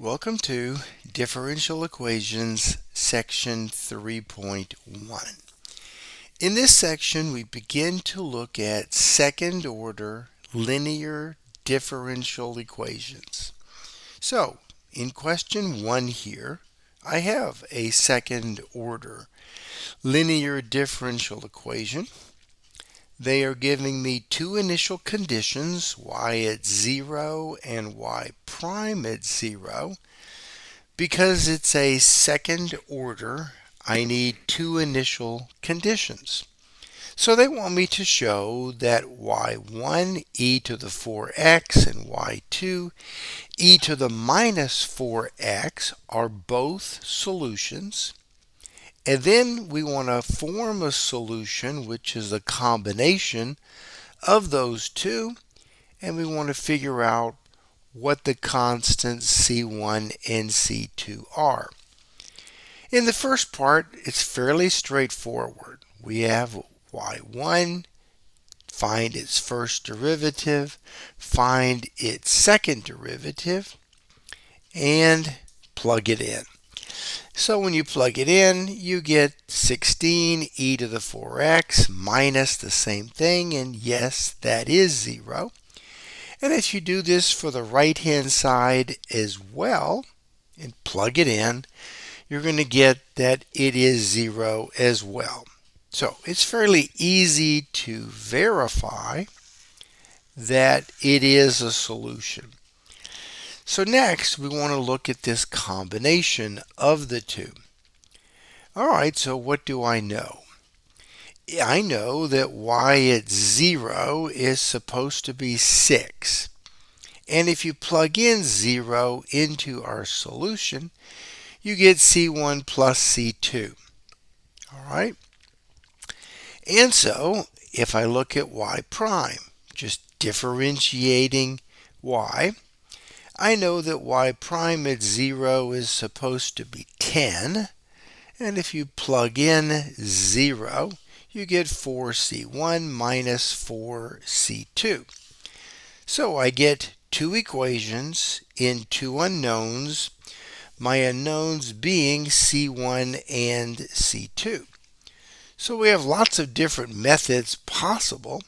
Welcome to Differential Equations, Section 3.1. In this section, we begin to look at second-order linear differential equations. So, in question 1 here, I have a second-order linear differential equation. They are giving me two initial conditions, y at 0 and y prime at 0. Because it's a second order, I need two initial conditions. So they want me to show that y1 e to the 4x and y2 e to the minus 4x are both solutions. And then we want to form a solution which is a combination of those two, and we want to figure out what the constants C1 and C2 are. In the first part, it's fairly straightforward. We have y1, find its first derivative, find its second derivative, and plug it in. So when you plug it in, you get 16 e to the 4x minus the same thing, and yes, that is 0. And if you do this for the right-hand side as well, and plug it in, you're going to get that it is 0 as well. So it's fairly easy to verify that it is a solution. So next, we want to look at this combination of the two. All right, so what do I know? I know that y at 0 is supposed to be 6. And if you plug in 0 into our solution, you get C1 plus C2. All right? And so, if I look at y prime, just differentiating y, I know that y prime at 0 is supposed to be 10. And if you plug in 0, you get 4c1 minus 4c2. So I get two equations in two unknowns, my unknowns being c1 and c2. So we have lots of different methods possible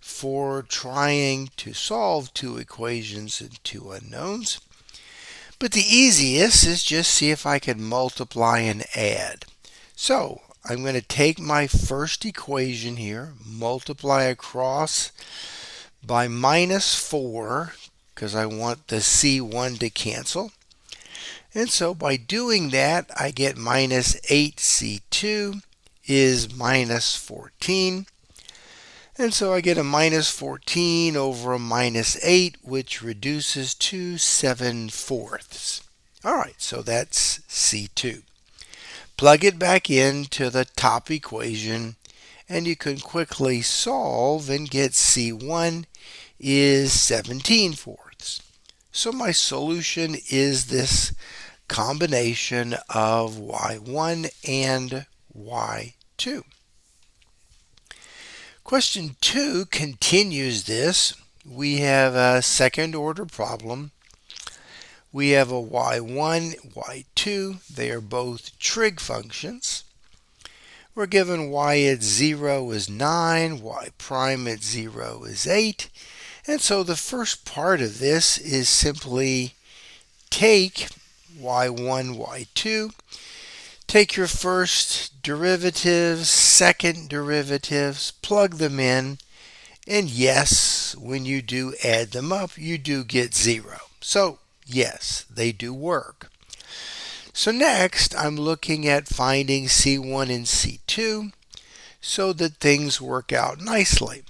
for trying to solve two equations and two unknowns. But the easiest is just see if I can multiply and add. So I'm going to take my first equation here, multiply across by minus 4, because I want the C1 to cancel. And so by doing that, I get minus 8C2 is minus 14. And so I get a minus 14 over a minus 8, which reduces to 7/4. All right, so that's C2. Plug it back into the top equation, and you can quickly solve and get C1 is 17/4. So my solution is this combination of y1 and y2. Question 2 continues this. We have a second order problem. We have a y1, y2. They are both trig functions. We're given y at 0 is 9, y prime at 0 is 8. And so the first part of this is simply take y1, y2, take your first derivatives, second derivatives, plug them in, and yes, when you do add them up, you do get 0. So yes, they do work. So next, I'm looking at finding C1 and C2 so that things work out nicely.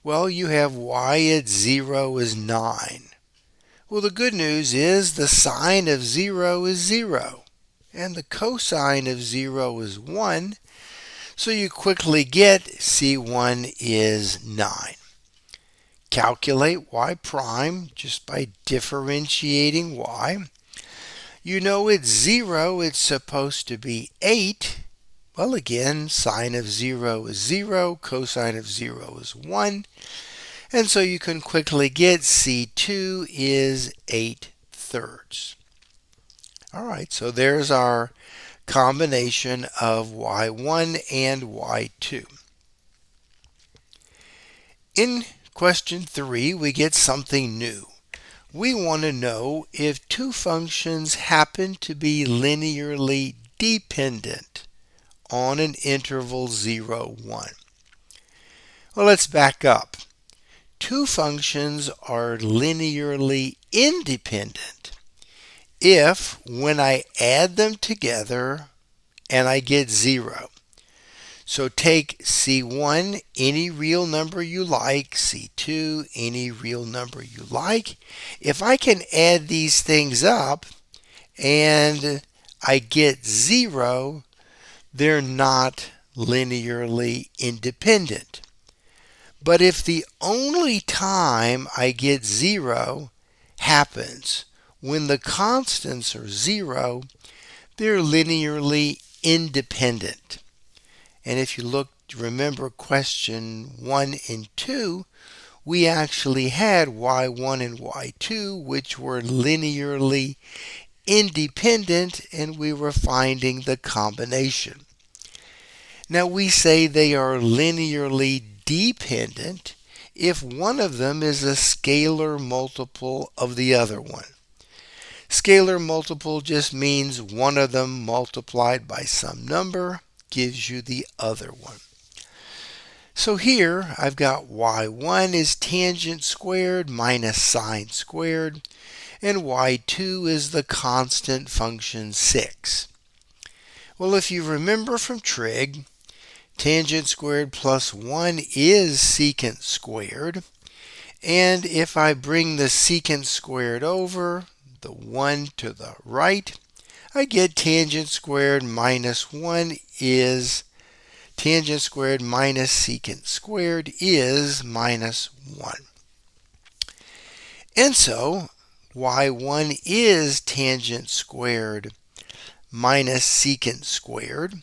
Well, you have y at 0 is 9. Well, the good news is the sine of 0 is 0, and the cosine of 0 is 1, so you quickly get C1 is 9. Calculate y prime just by differentiating y. You know at 0 it's supposed to be 8. Well, again, sine of 0 is 0, cosine of 0 is 1. And so you can quickly get C2 is 8/3. thirds. All right, so there's our combination of y1 and y2. In question 3, we get something new. We want to know if two functions happen to be linearly dependent on an interval 0, 1. Well, let's back up. Two functions are linearly independent if, when I add them together, and I get 0. So take C1, any real number you like, C2, any real number you like. If I can add these things up and I get 0, they're not linearly independent. But if the only time I get 0 happens when the constants are 0, they're linearly independent. And if you remember question 1 and 2, we actually had y1 and y2, which were linearly independent, and we were finding the combination. Now we say they are linearly dependent if one of them is a scalar multiple of the other one. Scalar multiple just means one of them multiplied by some number gives you the other one. So here I've got y1 is tangent squared minus sine squared, and y2 is the constant function 6. Well, if you remember from trig, tangent squared plus 1 is secant squared, and if I bring the secant squared over, the 1 to the right, I get tangent squared minus 1 is tangent squared minus secant squared is minus 1. And so y1 is tangent squared minus secant squared,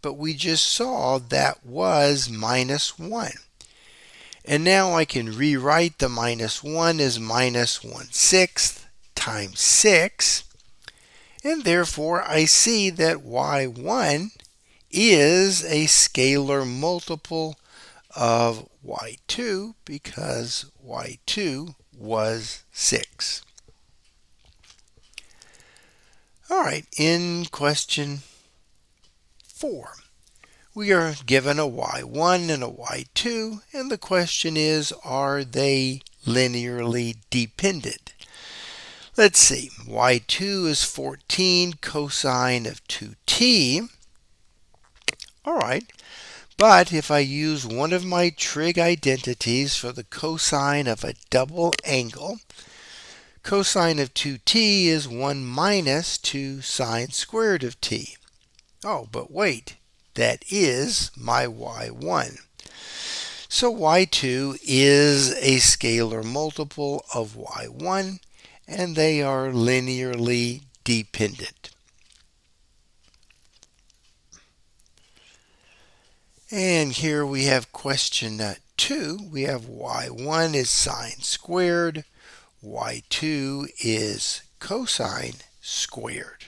but we just saw that was minus 1. And now I can rewrite the minus 1 as minus 1/6 times 6. And therefore I see that y1 is a scalar multiple of y2 because y2 was 6. All right, in question 4, we are given a y1 and a y2, and the question is, are they linearly dependent? Let's see, y2 is 14 cosine of 2t. All right, but if I use one of my trig identities for the cosine of a double angle, cosine of 2t is 1 minus 2 sine squared of t. Oh, but wait, that is my y1. So y2 is a scalar multiple of y1, and they are linearly dependent. And here we have question 2. We have y1 is sine squared, y2 is cosine squared.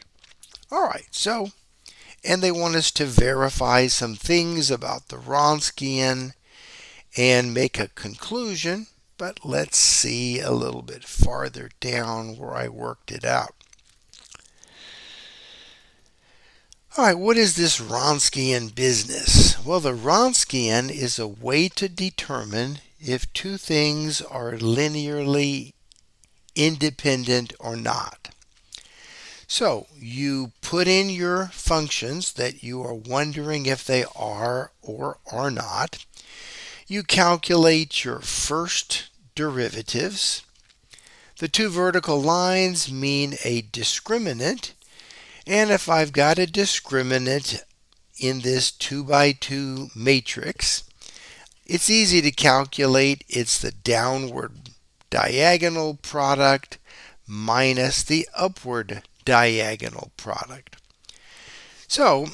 All right, so, and they want us to verify some things about the Wronskian and make a conclusion, but let's see a little bit farther down where I worked it out. All right, what is this Wronskian business? Well, the Wronskian is a way to determine if two things are linearly independent or not. So you put in your functions that you are wondering if they are or are not. You calculate your first derivatives. The two vertical lines mean a discriminant. And if I've got a discriminant in this 2 by 2 matrix, it's easy to calculate. It's the downward diagonal product minus the upward diagonal product. So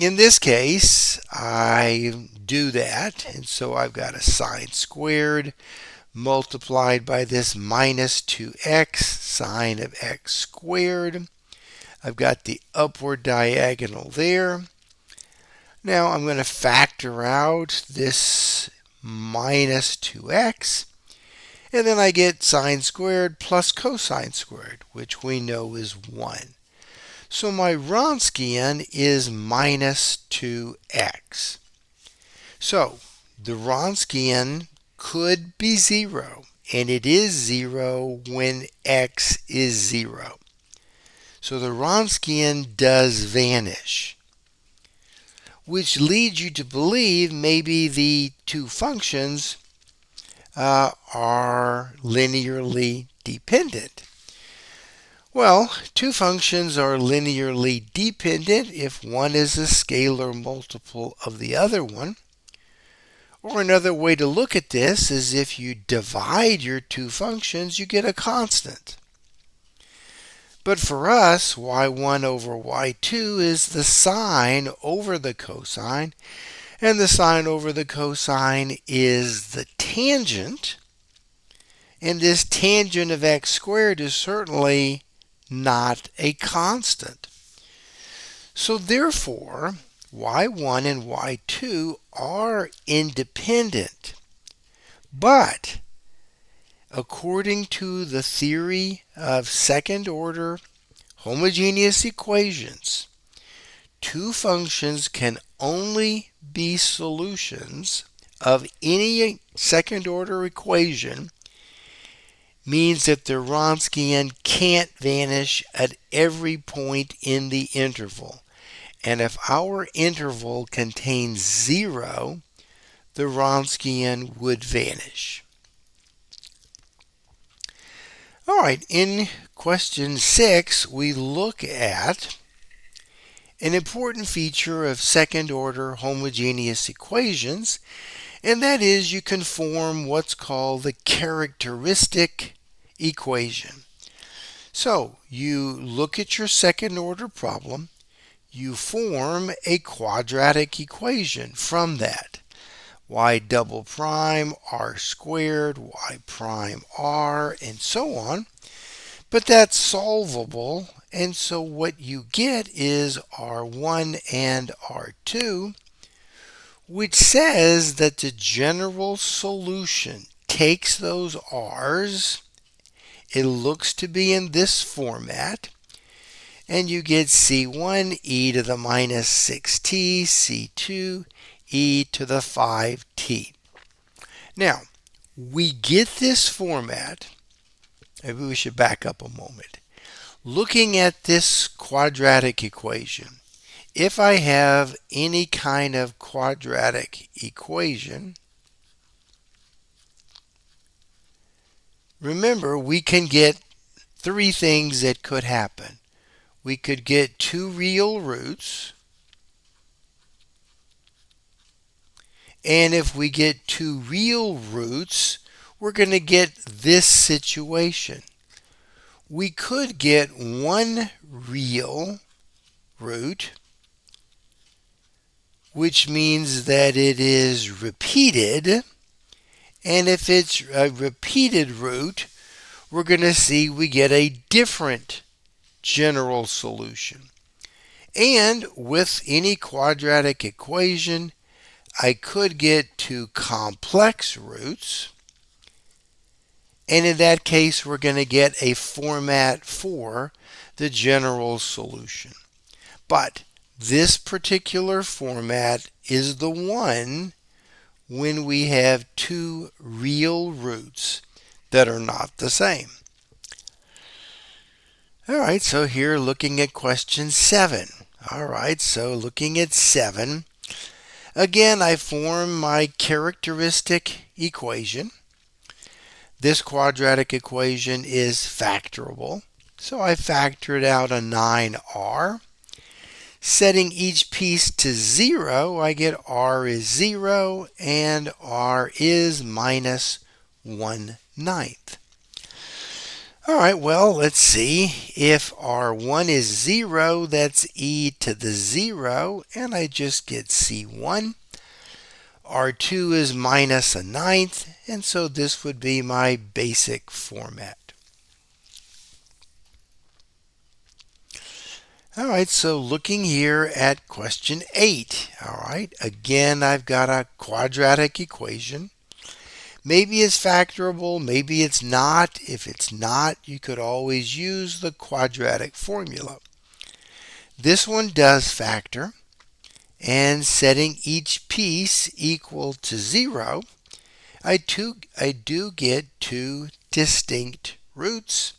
in this case, I do that, and so I've got a sine squared multiplied by this minus 2x sine of x squared. I've got the upward diagonal there. Now I'm going to factor out this minus 2x, and then I get sine squared plus cosine squared, which we know is 1. So my Wronskian is minus 2x. So the Wronskian could be 0, and it is 0 when x is 0. So the Wronskian does vanish, which leads you to believe maybe the two functions are linearly dependent. Well, two functions are linearly dependent if one is a scalar multiple of the other one. Or another way to look at this is if you divide your two functions, you get a constant. But for us, y1 over y2 is the sine over the cosine, and the sine over the cosine is the tangent. And this tangent of x squared is certainly not a constant. So therefore, y1 and y2 are independent. But according to the theory of second order homogeneous equations, two functions can only be solutions of any second order equation, means that the Wronskian can't vanish at every point in the interval. And if our interval contains 0, the Wronskian would vanish. All right, in question 6, we look at an important feature of second order homogeneous equations, and that is you can form what's called the characteristic equation. So you look at your second order problem, you form a quadratic equation from that. Y double prime r squared, y prime r, and so on. But that's solvable, and so what you get is r1 and r2, which says that the general solution takes those r's, it looks to be in this format, and you get c1 e to the minus 6t, c2 e to the 5t. Now, we get this format. Maybe we should back up a moment. Looking at this quadratic equation, if I have any kind of quadratic equation, remember we can get three things that could happen. We could get two real roots, and if we get two real roots, we're going to get this situation. We could get one real root, which means that it is repeated, and if it's a repeated root, we're going to see we get a different general solution. And with any quadratic equation, I could get two complex roots, and in that case we're going to get a format for the general solution. But this particular format is the one when we have two real roots that are not the same. All right, so here looking at question 7. All right, so looking at 7, again I form my characteristic equation. This quadratic equation is factorable, so I factored out a 9r. Setting each piece to 0, I get r is 0 and r is minus 1/9. All right, well, let's see. If r1 is 0, that's e to the 0, and I just get c1. r2 is minus 1/9, and so this would be my basic format. All right, so looking here at question 8. All right, again, I've got a quadratic equation. Maybe it's factorable, maybe it's not. If it's not, you could always use the quadratic formula. This one does factor, and setting each piece equal to 0, I do get two distinct roots.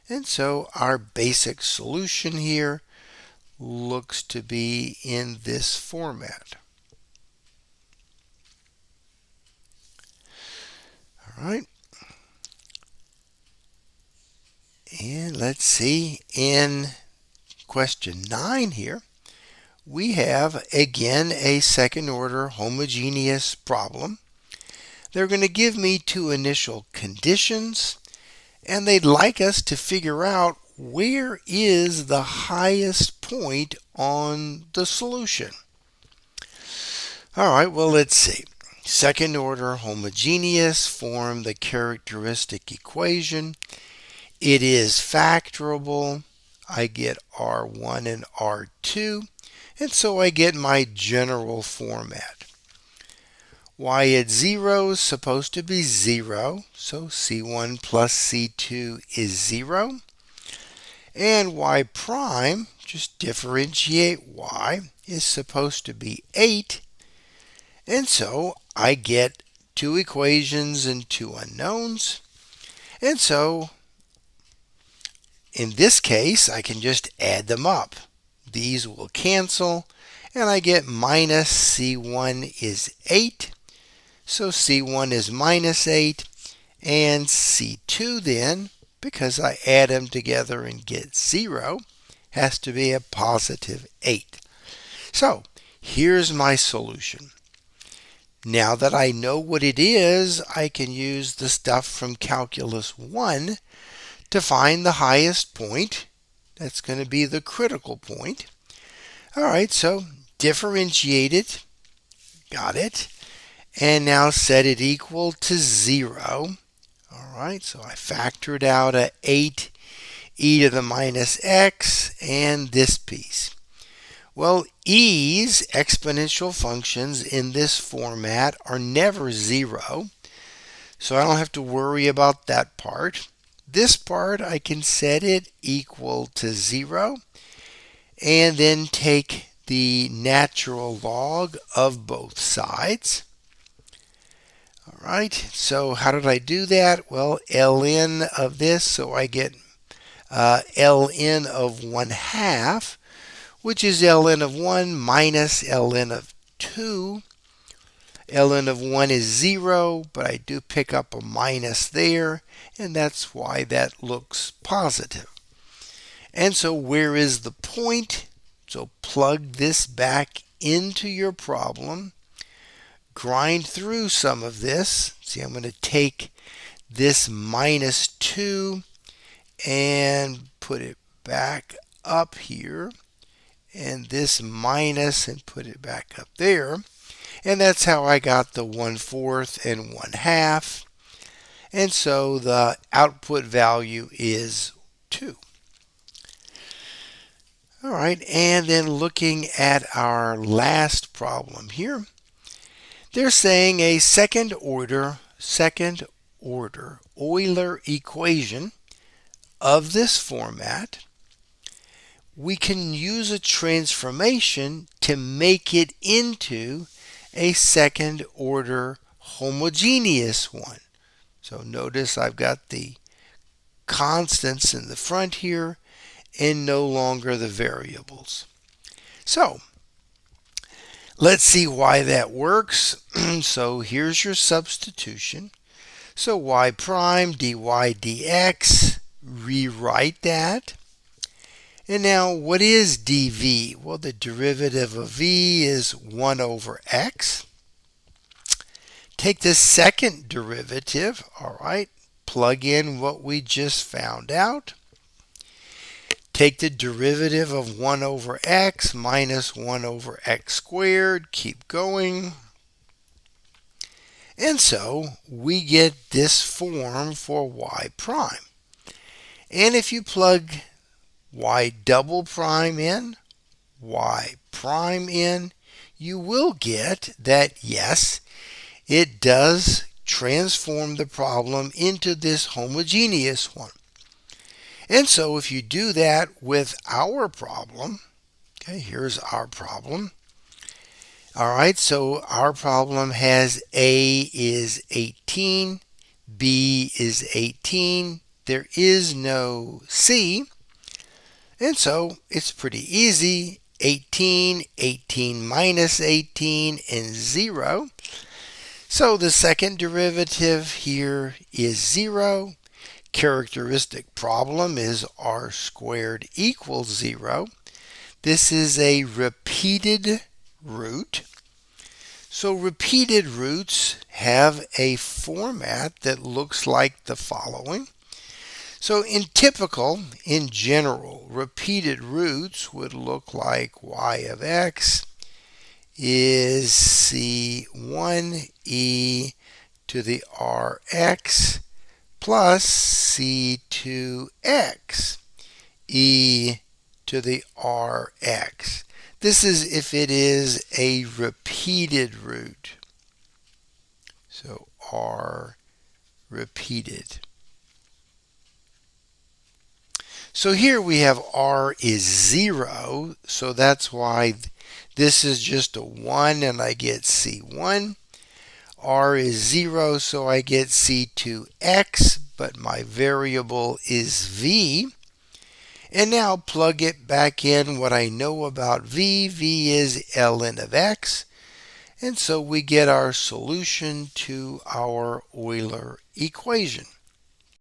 And so our basic solution here looks to be in this format. All right. And let's see, in question 9 here, we have again a second order homogeneous problem. They're going to give me two initial conditions, and they'd like us to figure out where is the highest point on the solution. All right, well, let's see. Second order homogeneous form the characteristic equation. It is factorable. I get R1 and R2, and so I get my general format. Y at 0 is supposed to be 0, so C1 plus C2 is 0. And Y prime, just differentiate Y, is supposed to be 8. And so I get two equations and two unknowns. And so in this case, I can just add them up. These will cancel, and I get minus C1 is 8. So C1 is minus 8, and C2 then, because I add them together and get 0, has to be a positive 8. So here's my solution. Now that I know what it is, I can use the stuff from Calculus 1 to find the highest point. That's going to be the critical point. All right, so differentiate it. Got it. And now set it equal to 0. All right, so I factored out a 8 e to the minus x and this piece. Well, e's, exponential functions in this format, are never 0, so I don't have to worry about that part. This part, I can set it equal to 0 and then take the natural log of both sides. All right, so how did I do that? Well, ln of this, so I get ln of 1/2, which is ln of 1 minus ln of 2. ln of 1 is 0, but I do pick up a minus there, and that's why that looks positive. And so where is the point? So plug this back into your problem. Grind through some of this. See, I'm going to take this minus 2 and put it back up here, and this minus and put it back up there. And that's how I got the 1/4 and 1/2. And so the output value is 2. All right, and then looking at our last problem here, they're saying a second order Euler equation of this format. We can use a transformation to make it into a second order homogeneous one. So notice I've got the constants in the front here and no longer the variables. So let's see why that works. So here's your substitution. So y prime dy dx, rewrite that. And now what is dv? Well, the derivative of v is 1 over x. Take the second derivative, all right, plug in what we just found out. Take the derivative of 1 over x minus 1 over x squared, keep going. And so we get this form for y prime. And if you plug y double prime n, y prime n, you will get that yes, it does transform the problem into this homogeneous one. And so if you do that with our problem, okay, here's our problem. All right, so our problem has A is 18, B is 18, there is no C, and so it's pretty easy. 18, 18 minus 18, and 0. So the second derivative here is 0. Characteristic problem is r squared equals 0. This is a repeated root. So repeated roots have a format that looks like the following. So in general, repeated roots would look like y of x is c1e to the rx plus c2x e to the rx. This is if it is a repeated root. So r repeated. So here we have r is 0, so that's why this is just a 1 and I get c1. R is 0, so I get c2x, but my variable is v. And now plug it back in what I know about v. V is ln of x. And so we get our solution to our Euler equation.